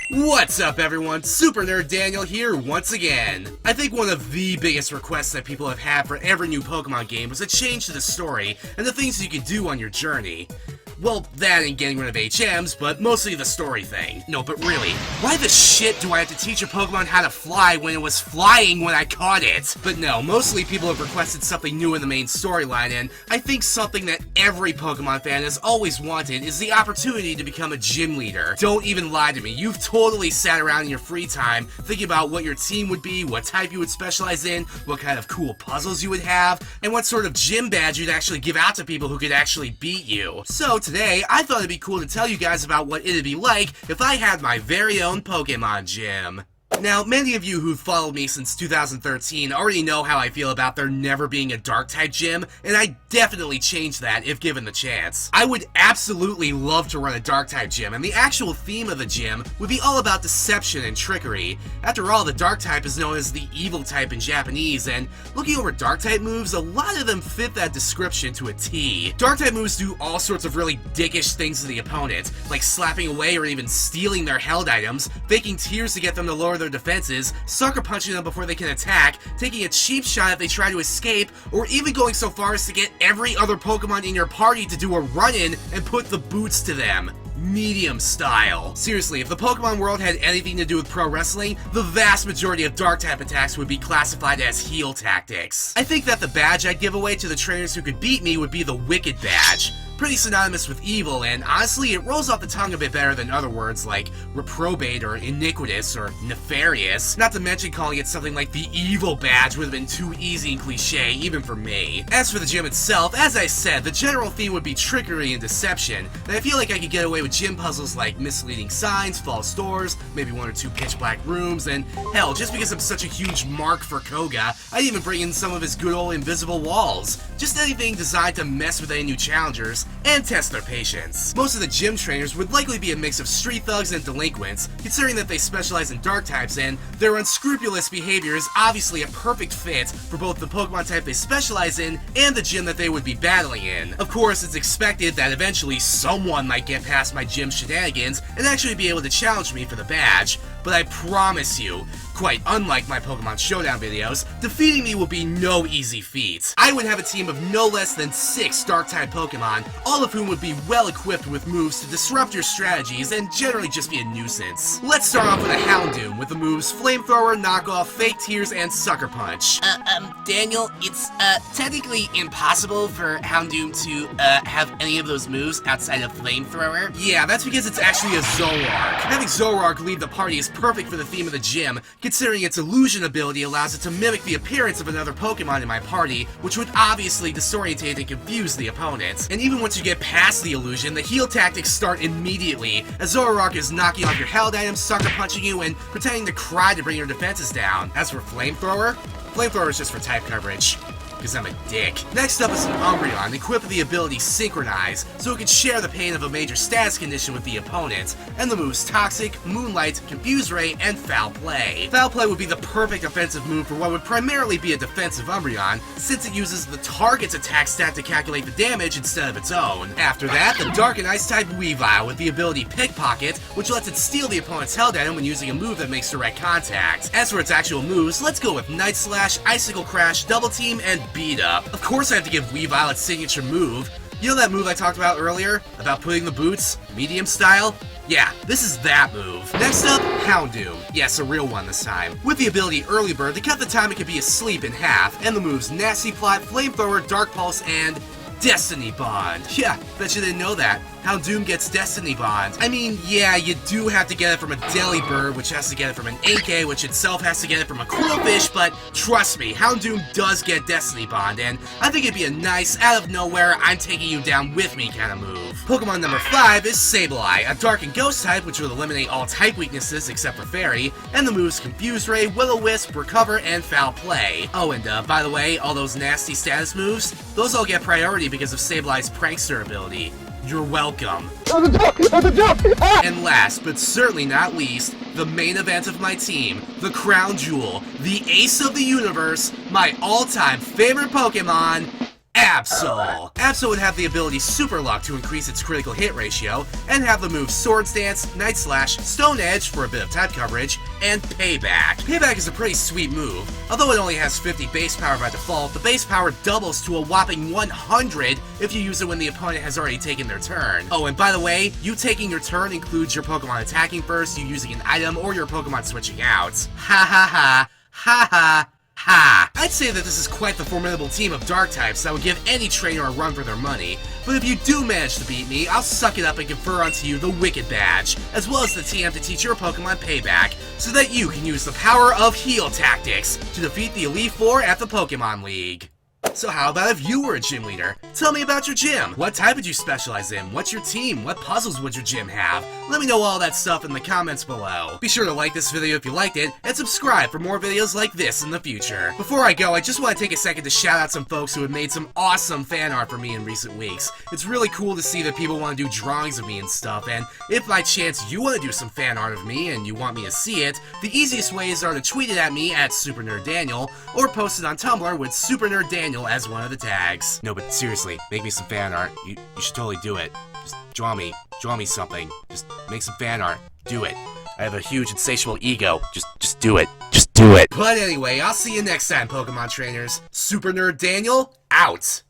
What's up everyone, Super Nerd Daniel here once again. I think one of the biggest requests that people have had for every new Pokemon game was a change to the story and the things you could do on your journey. Well, that and getting rid of HMs, but mostly the story thing. No, but really, why the shit do I have to teach a Pokemon how to fly when it was flying when I caught it? But no, mostly people have requested something new in the main storyline, and I think something that every Pokemon fan has always wanted is the opportunity to become a gym leader. Don't even lie to me, you've totally sat around in your free time thinking about what your team would be, what type you would specialize in, what kind of cool puzzles you would have, and what sort of gym badge you'd actually give out to people who could actually beat you. So today, I thought it'd be cool to tell you guys about what it'd be like if I had my very own Pokemon gym. Now, many of you who've followed me since 2013 already know how I feel about there never being a Dark-type gym, and I definitely change that if given the chance. I would absolutely love to run a Dark-type gym, and the actual theme of the gym would be all about deception and trickery. After all, the Dark-type is known as the evil type in Japanese, and looking over Dark-type moves, a lot of them fit that description to a T. Dark-type moves do all sorts of really dickish things to the opponent, like slapping away or even stealing their held items, faking tears to get them to lower their defenses, sucker punching them before they can attack, taking a cheap shot if they try to escape, or even going so far as to get every other Pokemon in your party to do a run-in and put the boots to them. Medium style. Seriously, if the Pokemon world had anything to do with pro wrestling, the vast majority of Dark-type attacks would be classified as heel tactics. I think that the badge I'd give away to the trainers who could beat me would be the Wicked badge. Pretty synonymous with evil, and honestly, it rolls off the tongue a bit better than other words like reprobate or iniquitous or nefarious, not to mention calling it something like the evil badge would have been too easy and cliche, even for me. As for the gym itself, as I said, the general theme would be trickery and deception, and I feel like I could get away with gym puzzles like misleading signs, false doors, maybe one or two pitch black rooms, and hell, just because I'm such a huge mark for Koga, I'd even bring in some of his good old invisible walls. Just anything designed to mess with any new challengers and test their patience. Most of the gym trainers would likely be a mix of street thugs and delinquents, considering that they specialize in dark types and their unscrupulous behavior is obviously a perfect fit for both the Pokemon type they specialize in and the gym that they would be battling in. Of course, it's expected that eventually someone might get past my gym shenanigans and actually be able to challenge me for the badge, but I promise you, quite unlike my Pokemon Showdown videos, defeating me will be no easy feat. I would have a team of no less than 6 Dark-type Pokemon, all of whom would be well equipped with moves to disrupt your strategies and generally just be a nuisance. Let's start off with a Houndoom with the moves Flamethrower, Knockoff, Fake Tears, and Sucker Punch. Daniel, it's, technically impossible for Houndoom to, have any of those moves outside of Flamethrower. Yeah, that's because it's actually a Zoroark. Having Zoroark lead the party is perfect for the theme of the gym, considering its illusion ability allows it to mimic the appearance of another Pokemon in my party, which would obviously disorientate and confuse the opponent. And even once you get past the illusion, the heal tactics start immediately, as Zoroark is knocking off your held items, sucker punching you, and pretending to cry to bring your defenses down. As for Flamethrower, Flamethrower is just for type coverage, because I'm a dick. Next up is an Umbreon, equipped with the ability Synchronize, so it can share the pain of a major status condition with the opponent, and the moves Toxic, Moonlight, Confuse Ray, and Foul Play. Foul Play would be the perfect offensive move for what would primarily be a defensive Umbreon, since it uses the target's attack stat to calculate the damage instead of its own. After that, the Dark and Ice type Weavile with the ability Pickpocket, which lets it steal the opponent's held item when using a move that makes direct contact. As for its actual moves, let's go with Night Slash, Icicle Crash, Double Team, and Beat Up. Of course I have to give Weavile its signature move. You know that move I talked about earlier? About putting the boots? Medium style? Yeah, this is that move. Next up, Houndoom. Yes, a real one this time. With the ability Early Bird to cut the time it could be asleep in half, and the moves Nasty Plot, Flamethrower, Dark Pulse, and Destiny Bond. Yeah, bet you didn't know that. Houndoom gets Destiny Bond. I mean, yeah, you do have to get it from a Delibird, which has to get it from an Inkay, which itself has to get it from a Quillfish, but trust me, Houndoom does get Destiny Bond, and I think it'd be a nice, out of nowhere, I'm taking you down with me kind of move. Pokemon number 5 is Sableye, a Dark and Ghost type, which will eliminate all type weaknesses except for Fairy, and the moves Confuse Ray, Will-O-Wisp, Recover, and Foul Play. Oh, and by the way, all those nasty status moves, those all get priority because of Sableye's Prankster ability. You're welcome. And last, but certainly not least, the main event of my team, the crown jewel, the ace of the universe, my all-time favorite Pokemon, Absol! Absol would have the ability Super Luck to increase its critical hit ratio, and have the moves Swords Dance, Night Slash, Stone Edge for a bit of type coverage, and Payback. Payback is a pretty sweet move. Although it only has 50 base power by default, the base power doubles to a whopping 100 if you use it when the opponent has already taken their turn. Oh, and by the way, you taking your turn includes your Pokemon attacking first, you using an item, or your Pokemon switching out. Ha ha ha, ha ha. Ha! I'd say that this is quite the formidable team of dark types that would give any trainer a run for their money, but if you do manage to beat me, I'll suck it up and confer onto you the Wicked Badge, as well as the TM to teach your Pokemon Payback, so that you can use the power of heal tactics to defeat the Elite Four at the Pokemon League. So how about if you were a gym leader? Tell me about your gym. What type would you specialize in? What's your team? What puzzles would your gym have? Let me know all that stuff in the comments below. Be sure to like this video if you liked it, and subscribe for more videos like this in the future. Before I go, I just want to take a second to shout out some folks who have made some awesome fan art for me in recent weeks. It's really cool to see that people want to do drawings of me and stuff, and if by chance you want to do some fan art of me and you want me to see it, the easiest ways are to tweet it at me at SuperNerdDaniel, or post it on Tumblr with SuperNerdDaniel as one of the tags. No, but seriously, make me some fan art. You should totally do it. Just draw me something. Just make some fan art. Do it. I have a huge insatiable ego. Just do it. Just do it. But anyway, I'll see you next time, Pokemon trainers. Super Nerd Daniel, out.